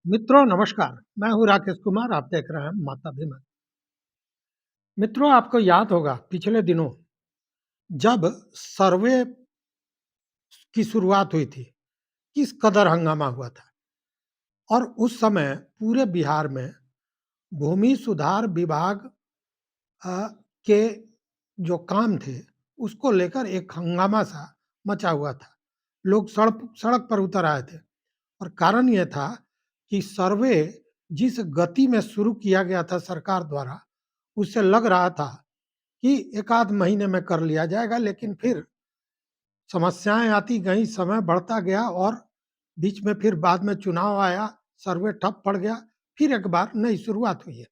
मित्रों नमस्कार, मैं हूँ राकेश कुमार, आप देख रहे हैं माताभिमान। मित्रों आपको याद होगा पिछले दिनों जब सर्वे की शुरुआत हुई थी, किस कदर हंगामा हुआ था और उस समय पूरे बिहार में भूमि सुधार विभाग अ, के जो काम थे, उसको लेकर एक हंगामा-सा मचा हुआ था। लोग सड़क सड़क पर उतर आए थे और कारण ये था कि सर्वे जिस गति में शुरू किया गया था सरकार द्वारा, उससे लग रहा था कि एक आध महीने में कर लिया जाएगा, लेकिन फिर समस्याएँ आती गईं, समय बढ़ता गया और बीच में फिर बाद में चुनाव आया, सर्वे ठप पड़ गया, फिर एक बार नई शुरुआत हुई है।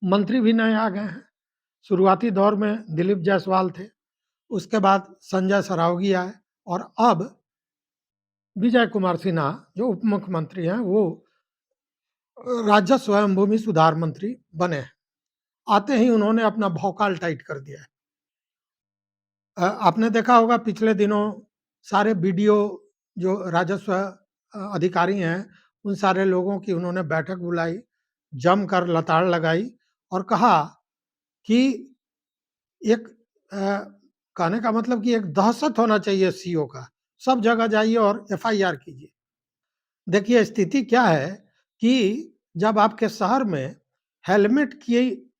मंत्री भी नए आ गए हैं। शुरुआती दौर में दिलीप जायसवाल थे, उसके बाद संजय सरावगी आए और अब विजय कुमार सिन्हा जो उप मुख्यमंत्री हैं, वो राजस्व एवं भूमि सुधार मंत्री बने हैं। आते ही उन्होंने अपना भौकाल टाइट कर दिया है। आपने देखा होगा पिछले दिनों सारे बीडीओ जो राजस्व अधिकारी हैं, उन सारे लोगों की उन्होंने बैठक बुलाई, जमकर लताड़ लगाई और कहा कि एक अ, कहने का मतलब कि एक दहशत होना चाहिए सीओ का, सब जगह जाइए और एफआईआर कीजिए। देखिए स्थिति क्या है कि जब आपके शहर में हेलमेट की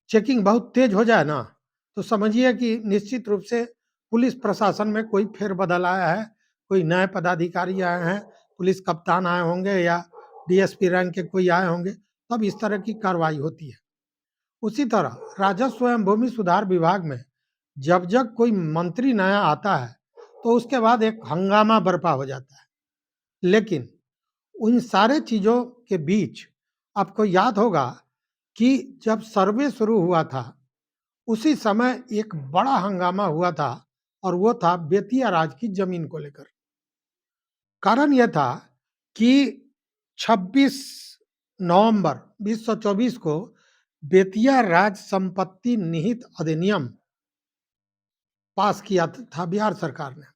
चेकिंग बहुत तेज हो जाए ना, तो समझिए कि निश्चित रूप से पुलिस प्रशासन में कोई फेरबदल आया है, कोई नए पदाधिकारी आए हैं, पुलिस कप्तान आए होंगे या डीएसपी रैंक के कोई आए होंगे, तब इस तरह की कार्रवाई होती है। उसी तरह राजस्व एवं भूमि सुधार विभाग में जब कोई मंत्री नया आता है, तो उसके बाद एक हंगामा बर्पा हो जाता है। लेकिन उन सारे चीज़ों के बीच आपको याद होगा कि जब सर्वे शुरू हुआ था, उसी समय एक बड़ा हंगामा हुआ था और वो था बेतिया राज की जमीन को लेकर। कारण यह था कि 26 नवंबर 2024 को बेतिया राज संपत्ति निहित अधिनियम पास किया था बिहार सरकार ने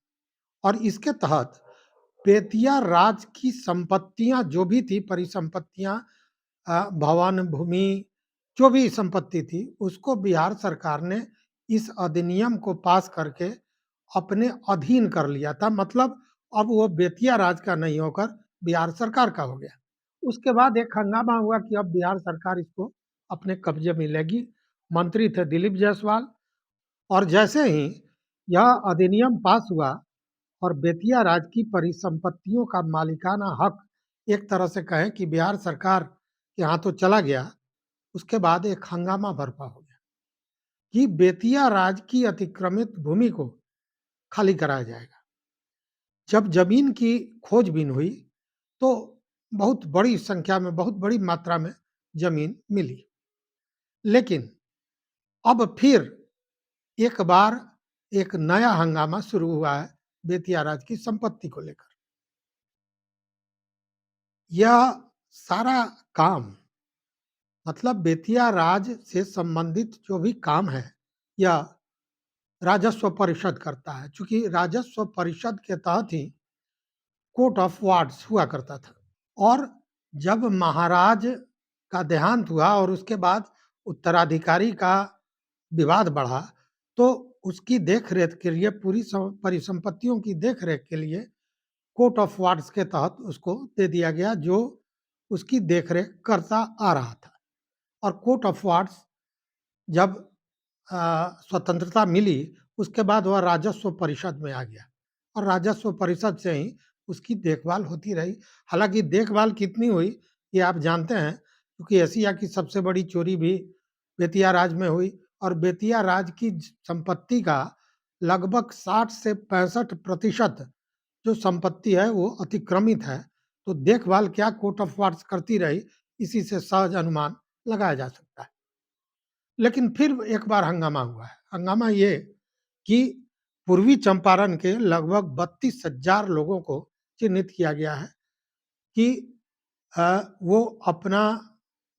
और इसके तहत बेतिया राज की संपत्तियां जो भी थी, परिसंपत्तियां, भवन, भूमि, जो भी संपत्ति थी, उसको बिहार सरकार ने इस अधिनियम को पास करके अपने अधीन कर लिया था। मतलब अब वो बेतिया राज का नहीं होकर बिहार सरकार का हो गया। उसके बाद एक हंगामा हुआ कि अब बिहार सरकार इसको अपने कब्जे में लेगी। मंत्री थे दिलीप जायसवाल और जैसे ही यह अधिनियम पास हुआ और बेतिया राज की परिसंपत्तियों का मालिकाना हक एक तरह से कहें कि बिहार सरकार के हाथों चला गया, उसके बाद एक हंगामा बर्पा हो गया कि बेतिया राज की अतिक्रमित भूमि को खाली कराया जाएगा। जब जमीन की खोजबीन हुई, तो बहुत बड़ी संख्या में, बहुत बड़ी मात्रा में जमीन मिली। लेकिन अब फिर एक बार एक नया हंगामा शुरू हुआ है बेतिया राज की संपत्ति को लेकर। यह सारा काम मतलब बेतिया राज से संबंधित जो भी काम है, यह राजस्व परिषद करता है। चूँकि राजस्व परिषद के तहत ही कोर्ट ऑफ वार्ड्स हुआ करता था और जब महाराज का देहांत हुआ और उसके बाद उत्तराधिकारी का विवाद बढ़ा, तो उसकी देख-रेख के लिए पूरी परिसंपत्तियों की देख-रेख के लिए कोर्ट ऑफ वार्ड्स के तहत उसको दे दिया गया, जो उसकी देख-रेख करता आ रहा था। और कोर्ट ऑफ वार्ड्स जब स्वतंत्रता मिली, उसके बाद वह राजस्व परिषद में आ गया और राजस्व परिषद से ही उसकी देखभाल होती रही। हालाँकि देखभाल कितनी हुई, ये आप जानते हैं, क्योंकि एशिया की सबसे बड़ी चोरी भी बेतिया राज में हुई और बेतिया राज की संपत्ति का लगभग 60 से 65% जो संपत्ति है, वो अतिक्रमित है। तो देखभाल क्या कोर्ट ऑफ वार्ड्स करती रही, इसी से सहज अनुमान लगाया जा सकता है। लेकिन फिर एक बार हंगामा हुआ है। हंगामा ये कि पूर्वी चंपारण के लगभग 32,000 लोगों को चिन्हित किया गया है कि वो अपना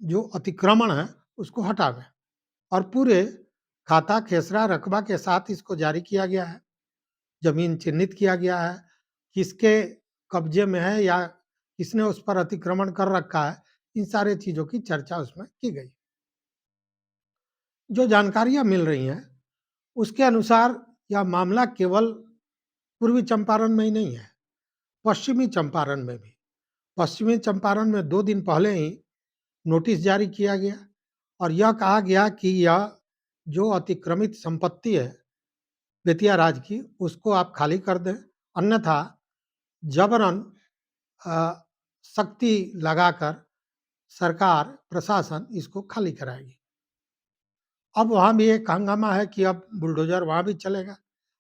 जो अतिक्रमण है, उसको हटावें और पूरे खाता, खेसरा, रकबा के साथ इसको जारी किया गया है। ज़मीन चिन्हित किया गया है, किसके कब्जे में है या किसने उस पर अतिक्रमण कर रखा है, इन सारी चीज़ों की चर्चा उसमें की गई। जो जानकारियाँ मिल रही हैं, उसके अनुसार यह मामला केवल पूर्वी चंपारण में ही नहीं है, पश्चिमी चंपारण में भी। पश्चिमी चंपारण में 2 दिन पहले ही नोटिस जारी किया गया और यह कहा गया कि यह जो अतिक्रमित संपत्ति है बेतिया राज की, उसको आप खाली कर दें, अन्यथा जबरन सख्ती लगाकर सरकार, प्रशासन इसको खाली कराएगी। अब वहाँ भी एक हंगामा है कि अब बुलडोज़र वहाँ भी चलेगा।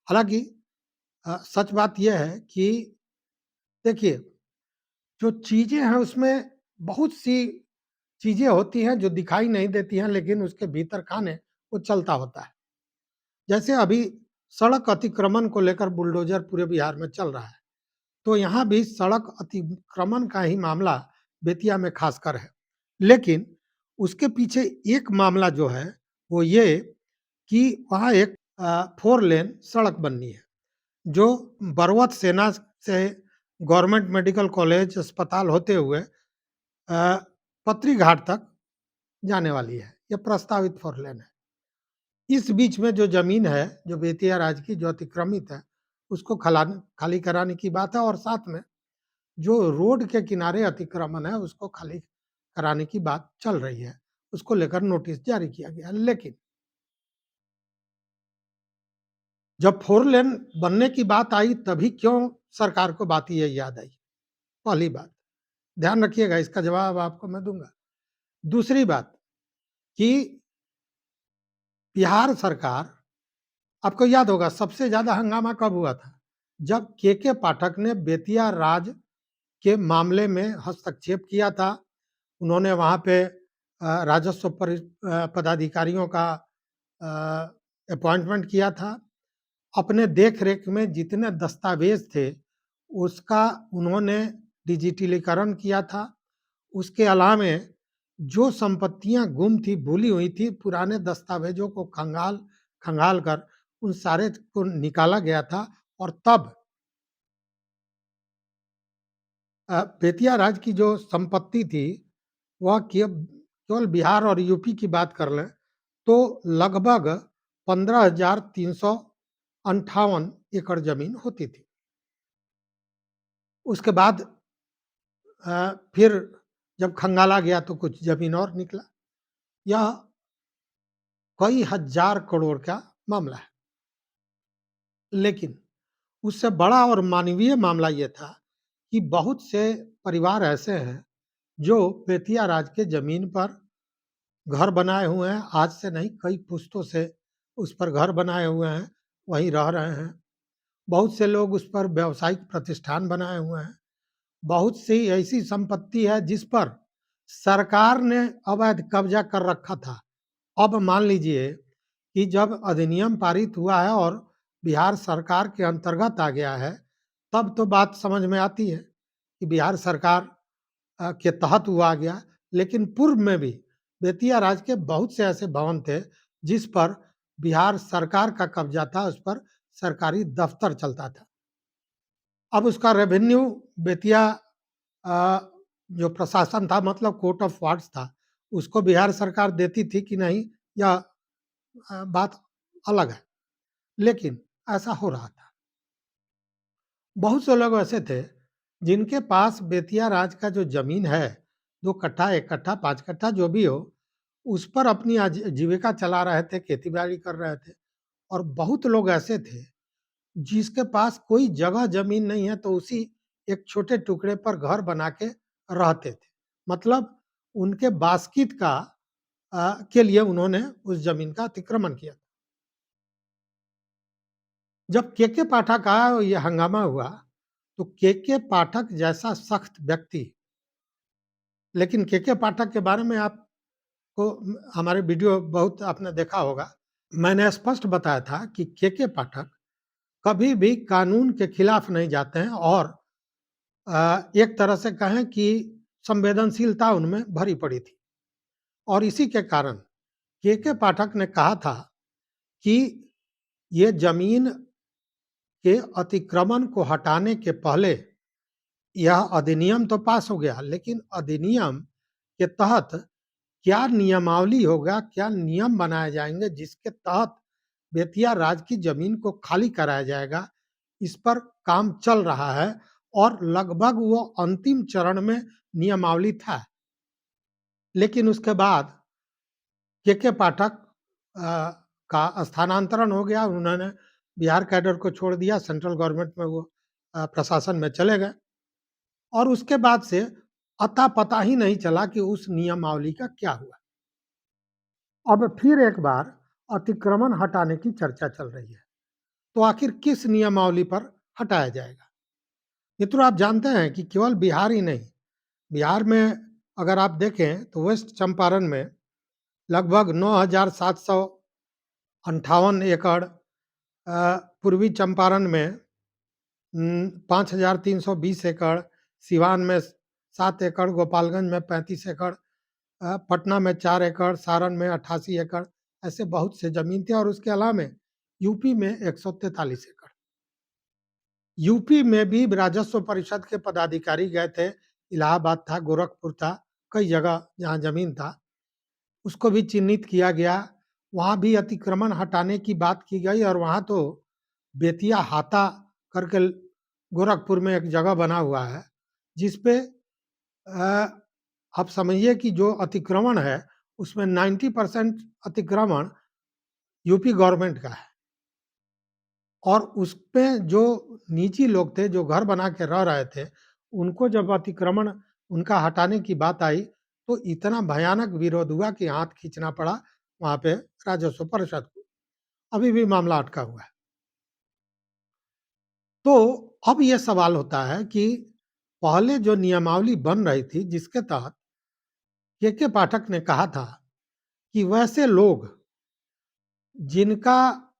हालाँकि सच बात ये है कि देखिए, जो चीज़ें हैं उसमें बहुत सी चीज़ें होती हैं जो दिखाई नहीं देती हैं, लेकिन उसके भीतर खाने वो चलता होता है। जैसे अभी सड़क अतिक्रमण को लेकर बुलडोज़र पूरे बिहार में चल रहा है, तो यहाँ भी सड़क अतिक्रमण का ही मामला बेतिया में खासकर है। लेकिन उसके पीछे एक मामला जो है, वो ये कि वहाँ एक 4 लेन सड़क बननी है, जो बरवत सेना से गवर्नमेंट मेडिकल कॉलेज अस्पताल होते हुए पत्री घाट तक जाने वाली है। ये प्रस्तावित 4 लेन है। इस बीच में जो ज़मीन है, जो बेतिया राज की जो अतिक्रमित है, उसको खाली कराने की बात है और साथ में जो रोड के किनारे अतिक्रमण है, उसको खाली कराने की बात चल रही है। उसको लेकर नोटिस जारी किया गया। लेकिन जब 4 लेन बनने की बात आई, तभी क्यों सरकार को बात ये याद आई? पहली बात, ध्यान रखिएगा, इसका जवाब आपको मैं दूँगा। दूसरी बात कि बिहार सरकार, आपको याद होगा सबसे ज़्यादा हंगामा कब हुआ था? जब के पाठक ने बेतिया राज के मामले में हस्तक्षेप किया था। उन्होंने वहाँ पे राजस्व पदाधिकारियों का अपॉइंटमेंट किया था। अपने देख-रेख में जितने दस्तावेज़ थे, उसका उन्होंने डिजिटलीकरण किया था। उसके अलावे जो संपत्तियाँ गुम थी, भूली हुई थी, पुराने दस्तावेज़ों को खंगाल कर उन सारे को निकाला गया था और तब बेतिया राज की जो संपत्ति थी, वह केवल बिहार और यूपी की बात कर लें, तो लगभग 15,358 एकड़ ज़मीन होती थी। उसके बाद फिर जब खंगाला गया तो कुछ ज़मीन और निकला। यह कई हज़ार करोड़ का मामला है। लेकिन उससे बड़ा और मानवीय मामला ये था कि बहुत से परिवार ऐसे हैं, जो बेतिया राज के ज़मीन पर घर बनाए हुए हैं। आज से नहीं, कई पुश्तों से उस पर घर बनाए हुए हैं, वहीं रह रहे हैं। बहुत से लोग उस पर व्यावसायिक प्रतिष्ठान बनाए हुए हैं। बहुत सी ऐसी संपत्ति है जिस पर सरकार ने अवैध कब्जा कर रखा था। अब मान लीजिए कि जब अधिनियम पारित हुआ है और बिहार सरकार के अंतर्गत आ गया है, तब तो बात समझ में आती है कि बिहार सरकार के तहत वो आ गया। लेकिन पूर्व में भी बेतिया राज के बहुत से ऐसे भवन थे, जिस पर बिहार सरकार का कब्जा था, उस पर सरकारी दफ्तर चलता था। अब उसका रेवेन्यू बेतिया अ, जो प्रशासन था, मतलब कोर्ट ऑफ वार्ड्स था, उसको बिहार सरकार देती थी कि नहीं, यह बात अलग है। लेकिन ऐसा हो रहा था। बहुत से लोग ऐसे थे जिनके पास बेतिया राज का जो ज़मीन है, 2 कट्ठा, 1 कट्ठा, 5 कट्ठा जो भी हो, उस पर अपनी जीविका चला रहे थे, खेती-बाड़ी कर रहे थे। और बहुत लोग ऐसे थे जिसके पास कोई जगह ज़मीन नहीं है, तो उसी एक छोटे टुकड़े पर घर बना के रहते थे। मतलब उनके बासकीत के लिए उन्होंने उस ज़मीन का अतिक्रमण किया। जब के पाठक का ये हंगामा हुआ, तो के पाठक जैसा सख्त व्यक्ति, लेकिन के पाठक के बारे में आपको हमारे वीडियो बहुत आपने देखा होगा। मैंने स्पष्ट बताया था कि के पाठक कभी भी कानून के खिलाफ नहीं जाते हैं और एक तरह से कहें कि संवेदनशीलता उनमें भरी पड़ी थी। और इसी के कारण के पाठक ने कहा था कि ये ज़मीन के अतिक्रमण को हटाने के पहले यह अधिनियम तो पास हो गया, लेकिन अधिनियम के तहत क्या नियमावली होगा, क्या नियम बनाए जाएँगे जिसके तहत बेतिया राज की ज़मीन को खाली कराया जाएगा, इस पर काम चल रहा है और लगभग वो अंतिम चरण में नियमावली था। लेकिन उसके बाद के पाठक का स्थानांतरण हो गया, उन्होंने बिहार कैडर को छोड़ दिया, सेंट्रल गवर्नमेंट में वो प्रशासन में चले गए और उसके बाद से अता-पता ही नहीं चला कि उस नियमावली का क्या हुआ। अब फिर एक बार अतिक्रमण हटाने की चर्चा चल रही है। तो आखिर किस नियमावली पर हटाया जाएगा? मित्रों, आप जानते हैं कि केवल बिहार ही नहीं, बिहार में अगर आप देखें तो वेस्ट चंपारण में लगभग 9,758 एकड़, पूर्वी चंपारण में 5,320 एकड़, सिवान में 7 एकड़, गोपालगंज में 35 एकड़, पटना में 4 एकड़, सारण में 88 एकड़, ऐसे बहुत से ज़मीन थे और उसके अलावा में यूपी में 143 एकड़। यूपी में भी राजस्व परिषद के पदाधिकारी गए थे, इलाहाबाद था, गोरखपुर था, कई जगह जहाँ ज़मीन था, उसको भी चिन्हित किया गया। वहाँ भी अतिक्रमण हटाने की बात की गई और वहाँ तो बेतिया हाता करके गोरखपुर में एक जगह बना हुआ है, जिस पे आप समझिए कि जो अतिक्रमण है, उसमें 90% अतिक्रमण यूपी गवर्नमेंट का है और उसपे जो निजी लोग थे, जो घर बना के रह रहे थे, उनको जब अतिक्रमण उनका हटाने की बात आई, तो इतना भयानक विरोध हुआ कि हाथ खींचना पड़ा वहाँ पे राजस्व परिषद को। अभी भी मामला अटका हुआ है। तो अब ये सवाल होता है कि पहले जो नियमावली बन रही थी, जिसके तहत के पाठक ने कहा था कि वैसे लोग जिनका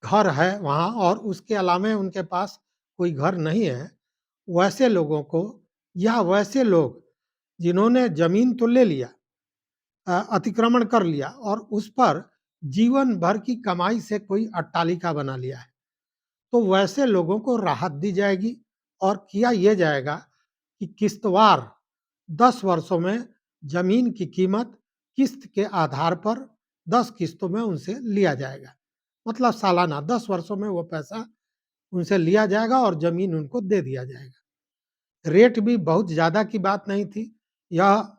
घर है वहाँ और उसके अलावे उनके पास कोई घर नहीं है, वैसे लोगों को या वैसे लोग जिन्होंने ज़मीन तो ले लिया, अतिक्रमण कर लिया और उस पर जीवन भर की कमाई से कोई अट्टालिका बना लिया है, तो वैसे लोगों को राहत दी जाएगी और किया ये जाएगा कि किश्तवार 10 वर्षों में ज़मीन की कीमत किस्त के आधार पर 10 किस्तों में उनसे लिया जाएगा। मतलब सालाना 10 वर्षों में वो पैसा उनसे लिया जाएगा और ज़मीन उनको दे दिया जाएगा। रेट भी बहुत ज़्यादा की बात नहीं थी। यह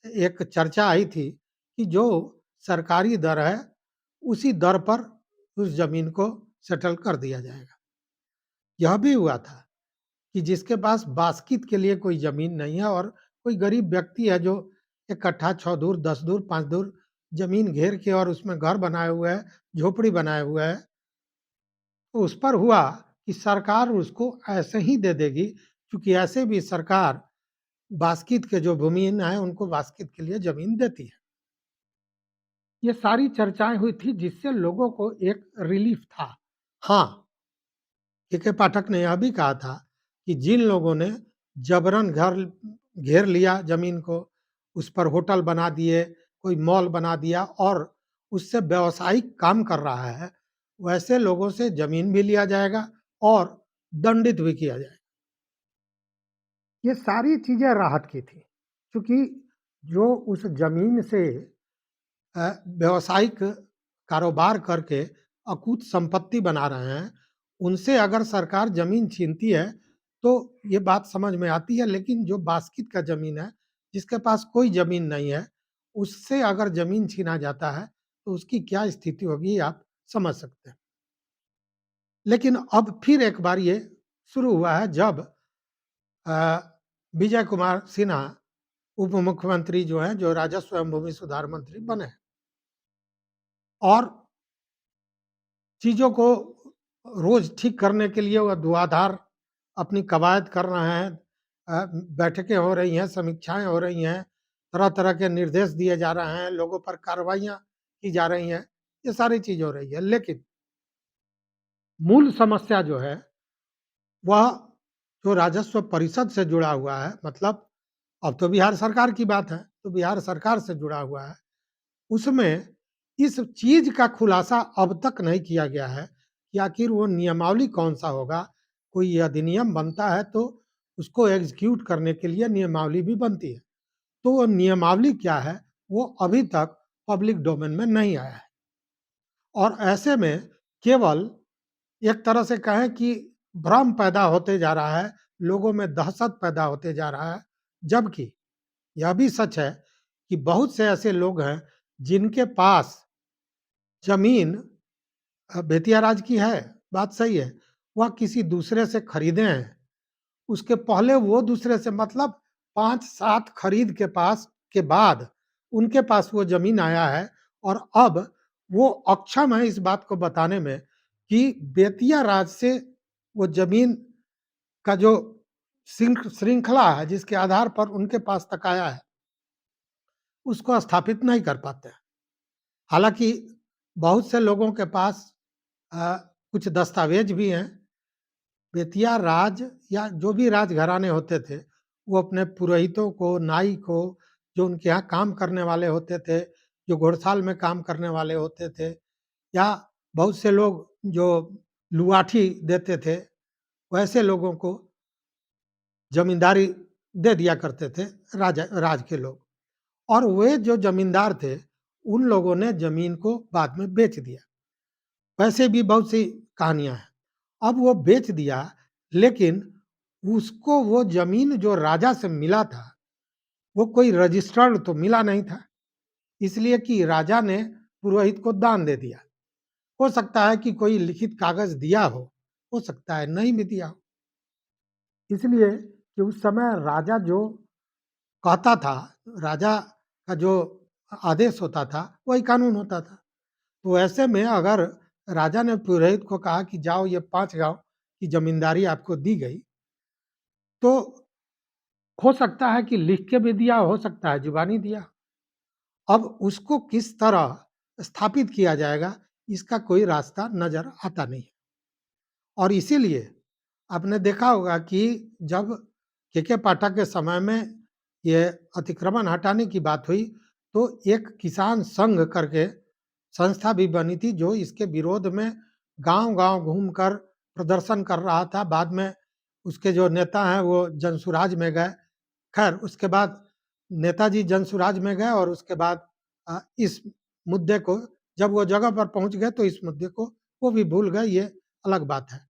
एक चर्चा आई थी कि जो सरकारी दर है, उसी दर पर उस ज़मीन को सेटल कर दिया जाएगा। यह भी हुआ था कि जिसके पास बास्कित के लिए कोई ज़मीन नहीं है और कोई गरीब व्यक्ति है जो 1 कट्ठा 6 धूर, 10 धूर, 5 धूर ज़मीन घेर के और उसमें घर बनाए हुए है, झोपड़ी बनाए हुए है, तो उस पर हुआ कि सरकार उसको ऐसे ही दे देगी, क्योंकि ऐसे भी सरकार बास्कित के जो भूमिहीन है, उनको बास्कित के लिए ज़मीन देती है। ये सारी चर्चाएँ हुई थी जिससे लोगों को एक रिलीफ था। हाँ, के पाठक ने यह भी कहा था कि जिन लोगों ने जबरन घर घेर लिया ज़मीन को, उस पर होटल बना दिए, कोई मॉल बना दिया और उससे व्यावसायिक काम कर रहा है, वैसे लोगों से ज़मीन भी लिया जाएगा और दंडित भी किया जाएगा। ये सारी चीज़ें राहत की थी, क्योंकि जो उस ज़मीन से व्यावसायिक कारोबार करके अकूत संपत्ति बना रहे हैं, उनसे अगर सरकार ज़मीन छीनती है, तो ये बात समझ में आती है, लेकिन जो बास्कित का ज़मीन है, जिसके पास कोई ज़मीन नहीं है, उससे अगर ज़मीन छीना जाता है, तो उसकी क्या स्थिति होगी आप समझ सकते हैं। लेकिन अब फिर एक बार ये शुरू हुआ है जब अ, विजय कुमार सिन्हा उप मुख्यमंत्री जो हैं, जो राजस्व एवं भूमि सुधार मंत्री बने हैं और चीज़ों को रोज़ ठीक करने के लिए वह धुआँधार अपनी कवायद कर रहे हैं। बैठकें हो रही हैं, समीक्षाएँ हो रही हैं, तरह-तरह के निर्देश दिए जा रहे हैं, लोगों पर कार्रवाइयाँ की जा रही हैं, ये सारी चीज़ हो रही है। लेकिन मूल समस्या जो है, वह जो राजस्व परिषद से जुड़ा हुआ है, मतलब अब तो बिहार सरकार की बात है, तो बिहार सरकार से जुड़ा हुआ है। उसमें इस चीज़ का खुलासा अब तक नहीं किया गया है कि आखिर वो नियमावली कौन-सा होगा। कोई अधिनियम बनता है तो उसको एग्जीक्यूट करने के लिए नियमावली भी बनती है। तो वो नियमावली क्या है, वो अभी तक पब्लिक डोमेन में नहीं आया है। और ऐसे में केवल एक तरह से कहें कि भ्रम पैदा होते जा रहा है, लोगों में दहशत पैदा होते जा रहा है। जबकि यह भी सच है कि बहुत से ऐसे लोग हैं जिनके पास ज़मीन बेतिया राज की है, बात सही है। वह किसी दूसरे से खरीदे हैं। उसके पहले वो दूसरे से मतलब 5-7 खरीद के बाद उनके पास वो ज़मीन आया है और अब वो अक्षम है इस बात को बताने में कि बेतिया राज से वो ज़मीन का जो श्रृंखला है जिसके आधार पर उनके पास तक आया है, उसको स्थापित नहीं कर पाते हैं। हालाँकि बहुत से लोगों के पास अ, कुछ दस्तावेज भी हैं। बेतिया राज या जो भी राजघराने होते थे, वो अपने पुरोहितों को, नाई को, जो उनके यहाँ काम करने वाले होते थे, जो घोड़साल में काम करने वाले होते थे, या बहुत से लोग जो लुआठी देते थे, वैसे लोगों को ज़मींदारी दे दिया करते थे राज के लोग। और वे जो ज़मींदार थे, उन लोगों ने ज़मीन को बाद में बेच दिया। वैसे भी बहुत सी कहानियाँ हैं। अब वो बेच दिया, लेकिन उसको वो ज़मीन जो राजा से मिला था, वो कोई रजिस्टर्ड तो मिला नहीं था, इसलिए कि राजा ने पुरोहित को दान दे दिया। हो सकता है कि कोई लिखित कागज़ दिया हो सकता है नहीं भी दिया हो। इसलिए कि उस समय राजा जो कहता था, राजा का जो आदेश होता था, वही कानून होता था। तो ऐसे में अगर राजा ने पुरोहित को कहा कि जाओ ये 5 गाँव की ज़मींदारी आपको दी गई, तो हो सकता है कि लिख के भी दिया, हो सकता है ज़ुबानी दिया। अब उसको किस तरह स्थापित किया जाएगा, इसका कोई रास्ता नज़र आता नहीं है। और इसीलिए आपने देखा होगा कि जब के पाठक के समय में ये अतिक्रमण हटाने की बात हुई, तो एक किसान संघ करके संस्था भी बनी थी, जो इसके विरोध में गाँव-गाँव घूमकर प्रदर्शन कर रहा था। बाद में उसके जो नेता हैं, वो जनसुराज में गए। खैर उसके बाद नेताजी जनसुराज में गए और उसके बाद इस मुद्दे को जब वो जगह पर पहुँच गए, तो इस मुद्दे को वो भी भूल गए, ये अलग बात है।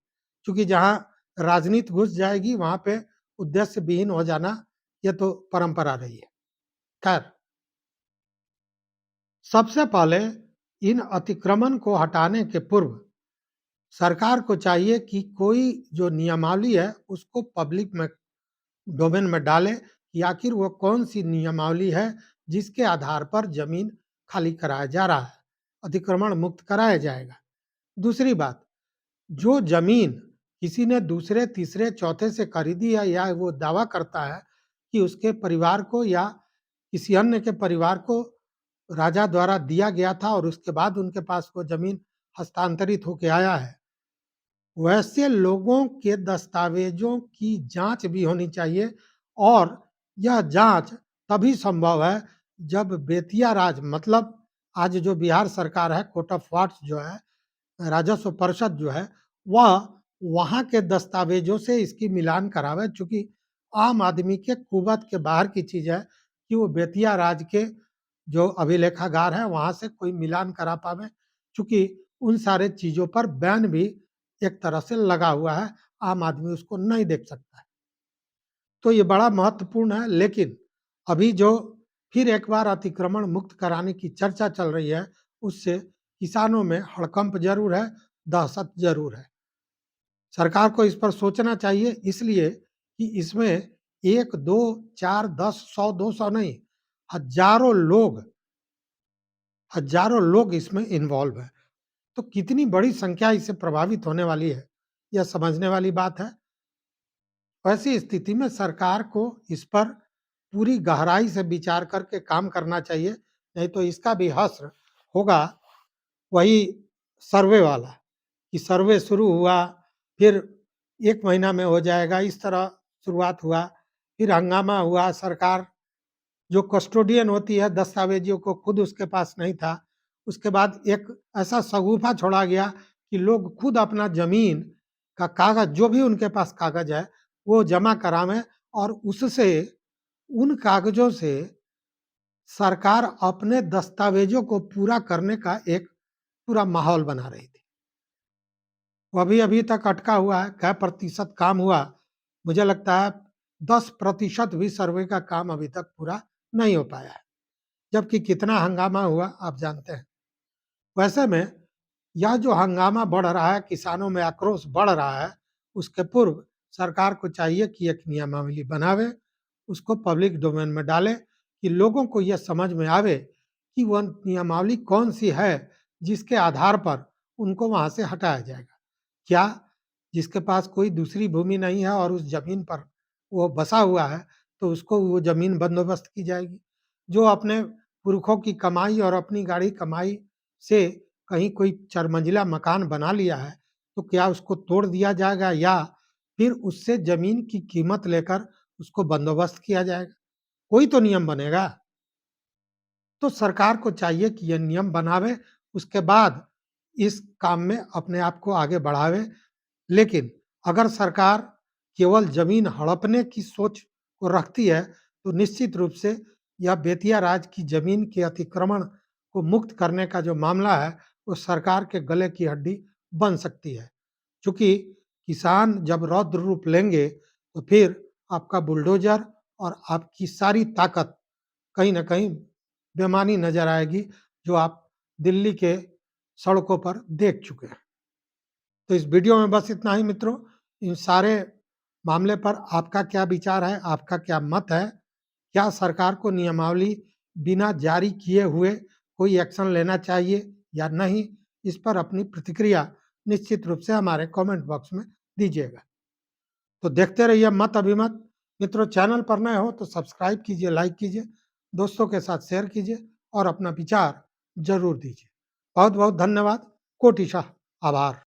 क्योंकि जहाँ राजनीति घुस जाएगी, वहाँ पे उद्देश्य विहीन हो जाना, ये तो परंपरा रही है। खैर, सबसे पहले इन अतिक्रमण को हटाने के पूर्व सरकार को चाहिए कि कोई जो नियमावली है, उसको पब्लिक में डोमेन में डाले कि आखिर वो कौन-सी नियमावली है, जिसके आधार पर ज़मीन खाली कराया जा रहा है, अतिक्रमण मुक्त कराया जाएगा। दूसरी बात, जो ज़मीन किसी ने दूसरे, तीसरे, चौथे से खरीदी है या वो दावा करता है कि उसके परिवार को या किसी अन्य के परिवार को राजा द्वारा दिया गया था और उसके बाद उनके पास वो ज़मीन हस्तांतरित होके आया है, वैसे लोगों के दस्तावेज़ों की जाँच भी होनी चाहिए। और यह जाँच तभी संभव है जब बेतिया राज मतलब आज जो बिहार सरकार है, कोर्ट ऑफ वार्ड्स जो है, राजस्व परिषद जो है, वह वहाँ के दस्तावेज़ों से इसकी मिलान करावे। चूँकि आम आदमी के कुवत के बाहर की चीज़ है कि वो बेतिया राज के जो अभिलेखागार है, वहाँ से कोई मिलान करा पावे। चूँकि उन सारे चीज़ों पर बैन भी एक तरह से लगा हुआ है, आम आदमी उसको नहीं देख सकता है। तो ये बड़ा महत्वपूर्ण है, लेकिन अभी जो फिर एक बार अतिक्रमण मुक्त कराने की चर्चा चल रही है, उससे किसानों में हड़कंप ज़रूर है, दहशत ज़रूर है। सरकार को इस पर सोचना चाहिए, इसलिए कि इसमें 1, 2, 4, 10, 100, 200 नहीं, हज़ारों लोग हज़ारों लोग इसमें इन्वॉल्व हैं। तो कितनी बड़ी संख्या इससे प्रभावित होने वाली है, यह समझने वाली बात है। ऐसी स्थिति में सरकार को इस पर पूरी गहराई से विचार करके काम करना चाहिए, नहीं तो इसका भी हश्र होगा वही सर्वे वाला, कि सर्वे शुरू हुआ, फिर 1 महीना में हो जाएगा, इस तरह शुरुआत हुआ, फिर हंगामा हुआ, सरकार जो कस्टोडियन होती है दस्तावेज़ों को खुद उसके पास नहीं था। उसके बाद एक ऐसा शगुफ़ा छोड़ा गया कि लोग खुद अपना ज़मीन का कागज़ जो भी उनके पास कागज़ है, वो जमा करावें और उससे उन कागज़ों से सरकार अपने दस्तावेज़ों को पूरा करने का एक पूरा माहौल बना रही थी। वो अभी-अभी तक अटका हुआ है, क्या प्रतिशत काम हुआ? मुझे लगता है 10% भी सर्वे का काम अभी तक पूरा नहीं हो पाया है, जबकि कितना हंगामा हुआ आप जानते हैं। वैसे में यह जो हंगामा बढ़ रहा है, किसानों में आक्रोश बढ़ रहा है, उसके पूर्व सरकार को चाहिए कि एक नियमावली बनावे, उसको पब्लिक डोमेन में डाले कि लोगों को यह समझ में आवे कि वह नियमावली कौन-सी है, जिसके आधार पर उनको वहाँ से हटाया जाएगा। क्या जिसके पास कोई दूसरी भूमि नहीं है और उस ज़मीन पर वो बसा हुआ है, तो उसको वो ज़मीन बंदोबस्त की जाएगी। जो अपने पुरखों की कमाई और अपनी गाढ़ी कमाई से कहीं कोई चरमंजिला मकान बना लिया है, तो क्या उसको तोड़ दिया जाएगा या फिर उससे ज़मीन की कीमत लेकर उसको बंदोबस्त किया जाएगा? कोई तो नियम बनेगा। तो सरकार को चाहिए कि ये नियम बनावे, उसके बाद इस काम में अपने आप को आगे बढ़ावे। लेकिन अगर सरकार केवल ज़मीन हड़पने की सोच को रखती है, तो निश्चित रूप से यह बेतिया राज की ज़मीन के अतिक्रमण को मुक्त करने का जो मामला है, वो सरकार के गले की हड्डी बन सकती है। चूँकि किसान जब रौद्र रूप लेंगे, तो फिर आपका बुलडोज़र और आपकी सारी ताकत कहीं न कहीं बेमानी नज़र आएगी, जो आप दिल्ली के सड़कों पर देख चुके हैं। तो इस वीडियो में बस इतना ही मित्रों। इन सारे मामले पर आपका क्या विचार है? आपका क्या मत है? क्या सरकार को नियमावली बिना जारी किए हुए कोई एक्शन लेना चाहिए या नहीं? इस पर अपनी प्रतिक्रिया निश्चित रूप से हमारे कमेंट बॉक्स में दीजिएगा। तो देखते रहिए मत अभिमत। मित्रों चैनल पर नए हो तो सब्सक्राइब कीजिए, लाइक कीजिए, दोस्तों के साथ शेयर कीजिए और अपना विचार ज़रूर दीजिए। बहुत-बहुत धन्यवाद। कोटिशाह आभार।